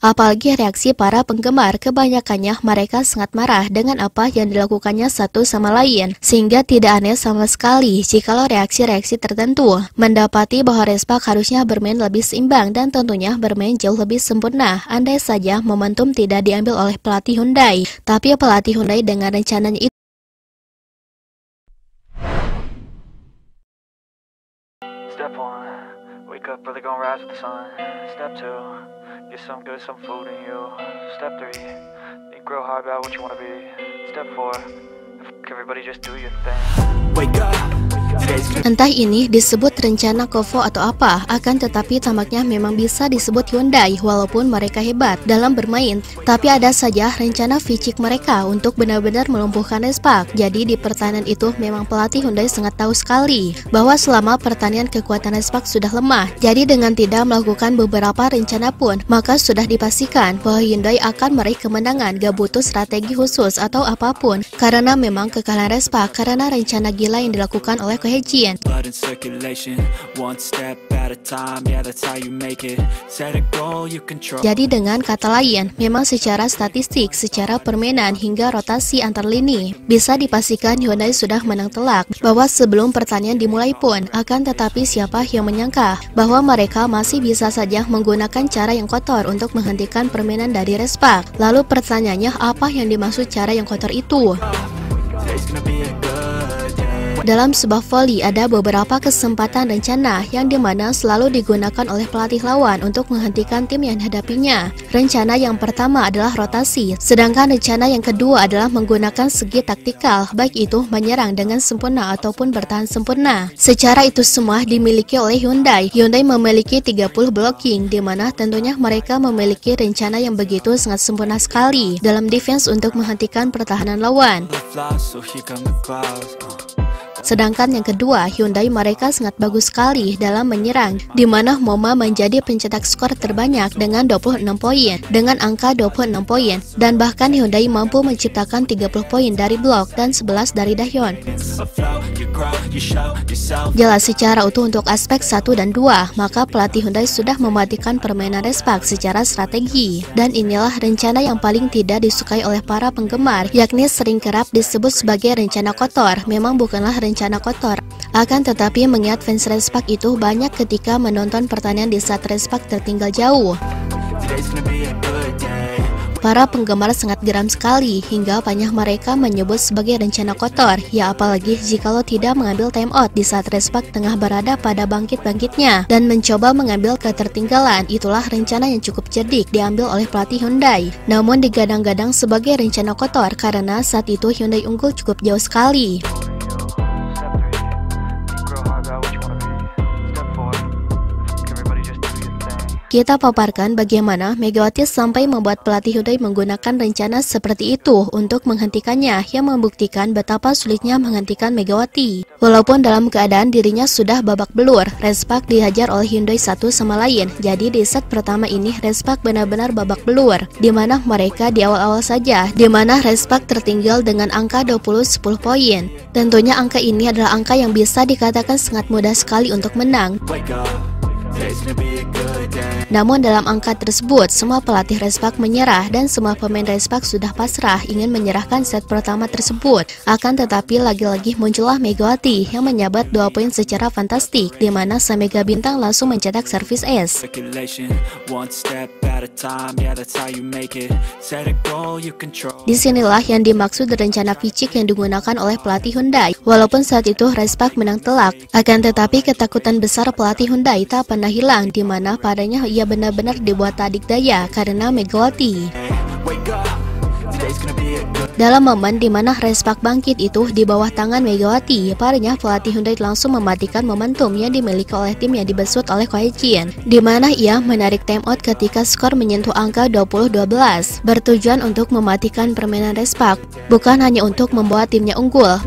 Apalagi reaksi para penggemar, kebanyakannya mereka sangat marah dengan apa yang dilakukannya satu sama lain, sehingga tidak aneh sama sekali jikalau reaksi-reaksi tertentu mendapati bahwa Respak harusnya bermain lebih seimbang dan tentunya bermain jauh lebih sempurna andai saja momentum tidak diambil oleh pelatih Hyundai. Tapi pelatih Hyundai dengan rencananya itu Step 1, wake up early, gonna rise with the sun. Step 2, get some good, some food in you. Step 3, think real hard about what you wanna be. Step 4, everybody just do your thing. Wake up. entah ini disebut rencana Kovo atau apa, akan tetapi tampaknya memang bisa disebut Hyundai walaupun mereka hebat dalam bermain. Tapi ada saja rencana fisik mereka untuk benar-benar melumpuhkan Respak. Jadi di pertandingan itu memang pelatih Hyundai sangat tahu sekali bahwa selama pertandingan kekuatan Respak sudah lemah. Jadi dengan tidak melakukan beberapa rencana pun, maka sudah dipastikan bahwa Hyundai akan meraih kemenangan, gak butuh strategi khusus atau apapun. Karena memang kekalahan Respak karena rencana gila yang dilakukan oleh Ko Hae-jin. Jadi dengan kata lain, memang secara statistik, secara permainan hingga rotasi antar lini, bisa dipastikan Hyundai sudah menang telak bahwa sebelum pertandingan dimulai pun. Akan tetapi siapa yang menyangka bahwa mereka masih bisa saja menggunakan cara yang kotor untuk menghentikan permainan dari Respak. Lalu pertanyaannya, apa yang dimaksud cara yang kotor itu? Dalam sebuah volley ada beberapa kesempatan rencana yang dimana selalu digunakan oleh pelatih lawan untuk menghentikan tim yang dihadapinya. Rencana yang pertama adalah rotasi, sedangkan rencana yang kedua adalah menggunakan segi taktikal, baik itu menyerang dengan sempurna ataupun bertahan sempurna. Secara itu semua dimiliki oleh Hyundai. Hyundai memiliki 30 blocking, dimana tentunya mereka memiliki rencana yang begitu sangat sempurna sekali dalam defense untuk menghentikan pertahanan lawan. Sedangkan yang kedua, Hyundai mereka sangat bagus sekali dalam menyerang, di mana Moma menjadi pencetak skor terbanyak dengan 26 poin, dengan angka 26 poin, dan bahkan Hyundai mampu menciptakan 30 poin dari blok dan 11 dari Dahyun. Jelas secara utuh untuk aspek 1 dan 2, maka pelatih Hyundai sudah mematikan permainan Respak secara strategi. Dan inilah rencana yang paling tidak disukai oleh para penggemar, yakni sering kerap disebut sebagai rencana kotor. Memang bukanlah rencana kotor, akan tetapi mengingat fans Respak itu banyak ketika menonton pertandingan di saat Respak tertinggal jauh. Para penggemar sangat geram sekali hingga banyak mereka menyebut sebagai rencana kotor. Ya apalagi jikalau tidak mengambil time out di saat Respak tengah berada pada bangkit-bangkitnya dan mencoba mengambil ketertinggalan. Itulah rencana yang cukup cerdik diambil oleh pelatih Hyundai. Namun digadang-gadang sebagai rencana kotor karena saat itu Hyundai unggul cukup jauh sekali. Kita paparkan bagaimana Megawati sampai membuat pelatih Hyundai menggunakan rencana seperti itu untuk menghentikannya, yang membuktikan betapa sulitnya menghentikan Megawati. Walaupun dalam keadaan dirinya sudah babak belur, Respak dihajar oleh Hyundai satu sama lain. Jadi di set pertama ini Respak benar-benar babak belur, di mana mereka di awal-awal saja, di mana Respak tertinggal dengan angka 20-10 poin. Tentunya angka ini adalah angka yang bisa dikatakan sangat mudah sekali untuk menang. Namun dalam angka tersebut, semua pelatih Respak menyerah dan semua pemain Respak sudah pasrah ingin menyerahkan set pertama tersebut. Akan tetapi lagi-lagi muncullah Megawati yang menyabat 2 poin secara fantastik, di mana sang Mega Bintang langsung mencetak servis ace. Disinilah yang dimaksud rencana fisik yang digunakan oleh pelatih Hyundai. Walaupun saat itu Respak menang telak, akan tetapi ketakutan besar pelatih Hyundai tak pernah hilang, di mana padanya ia benar-benar dibuat tak dikdaya karena Megawati. Dalam momen di mana Respak bangkit itu di bawah tangan Megawati, padanya pelatih Hyundai langsung mematikan momentum yang dimiliki oleh tim yang dibesut oleh Ko Hae-jin, di mana ia menarik timeout ketika skor menyentuh angka 20-12, bertujuan untuk mematikan permainan Respak, bukan hanya untuk membuat timnya unggul.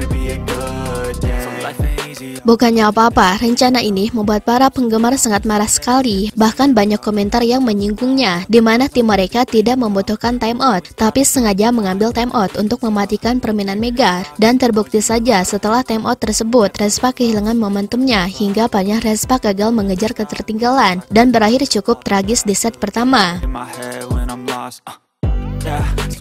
Bukannya apa-apa, rencana ini membuat para penggemar sangat marah sekali. Bahkan banyak komentar yang menyinggungnya, di mana tim mereka tidak membutuhkan timeout, tapi sengaja mengambil timeout untuk mematikan permainan Mega. Dan terbukti saja setelah timeout tersebut, Respak kehilangan momentumnya hingga banyak Respak gagal mengejar ketertinggalan dan berakhir cukup tragis di set pertama. lost.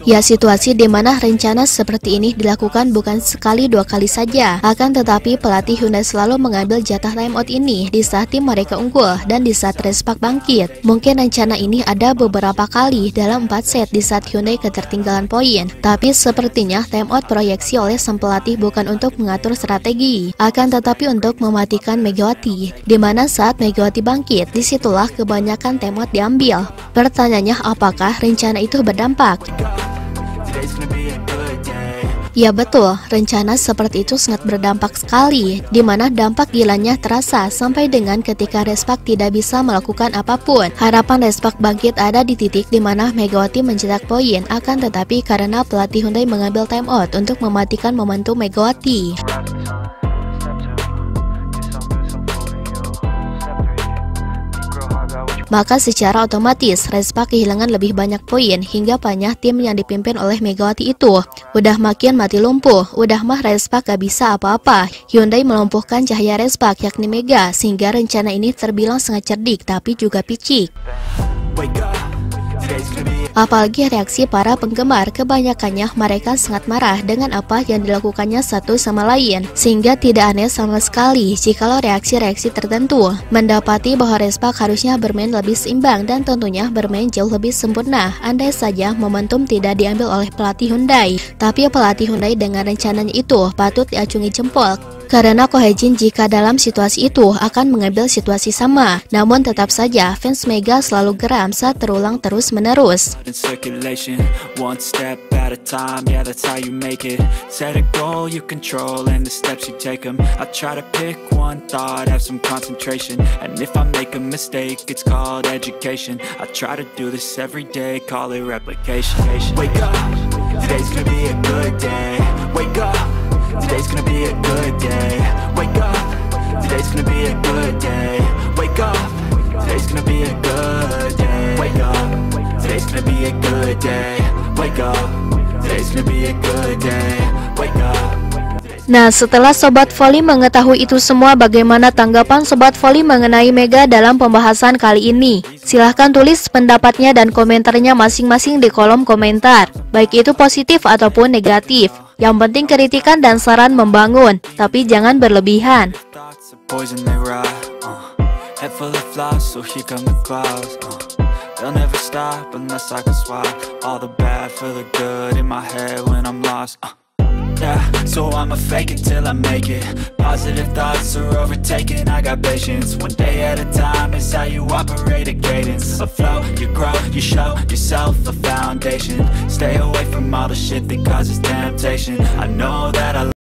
Ya, situasi di mana rencana seperti ini dilakukan bukan sekali dua kali saja. Akan tetapi pelatih Hyundai selalu mengambil jatah timeout ini di saat tim mereka unggul dan di saat Respak bangkit. Mungkin rencana ini ada beberapa kali dalam 4 set di saat Hyundai ketertinggalan poin. Tapi sepertinya timeout proyeksi oleh sang pelatih bukan untuk mengatur strategi, akan tetapi untuk mematikan Megawati. Di mana saat Megawati bangkit, disitulah kebanyakan timeout diambil. Pertanyaannya, apakah rencana itu berdampak? Ya betul, rencana seperti itu sangat berdampak sekali, di mana dampak gilanya terasa sampai dengan ketika Respak tidak bisa melakukan apapun. Harapan Respak bangkit ada di titik di mana Megawati mencetak poin, akan tetapi karena pelatih Hyundai mengambil timeout untuk mematikan momentum Megawati. Maka secara otomatis Respak kehilangan lebih banyak poin hingga banyak tim yang dipimpin oleh Megawati itu udah makin mati lumpuh, udah mah Respak gak bisa apa-apa. Hyundai melumpuhkan cahaya Respak yakni Mega, sehingga rencana ini terbilang sangat cerdik tapi juga picik. Apalagi reaksi para penggemar, kebanyakannya mereka sangat marah dengan apa yang dilakukannya satu sama lain, sehingga tidak aneh sama sekali jikalau reaksi-reaksi tertentu mendapati bahwa Respak harusnya bermain lebih seimbang dan tentunya bermain jauh lebih sempurna andai saja momentum tidak diambil oleh pelatih Hyundai. Tapi pelatih Hyundai dengan rencananya itu patut diacungi jempol, karena Ko Hae-jin jika dalam situasi itu akan mengambil situasi sama. Namun tetap saja fans Mega selalu geram saat terulang terus-menerus. Today's gonna be a good day. Wake up. Today's gonna be a good day. Wake up. Today's gonna be a good day. Wake up. Today's gonna be a good day. Wake up. Today's gonna be a good day. Wake up. Nah, setelah Sobat Voli mengetahui itu semua, bagaimana tanggapan Sobat Voli mengenai Mega dalam pembahasan kali ini? Silahkan tulis pendapatnya dan komentarnya masing-masing di kolom komentar, baik itu positif ataupun negatif. Yang penting kritikan dan saran membangun, tapi jangan berlebihan. Yeah, so I'ma fake it till I make it. Positive thoughts are overtaken, I got patience. One day at a time is how you operate a cadence. A flow, you grow, you show yourself a foundation. Stay away from all the shit that causes temptation. I know that I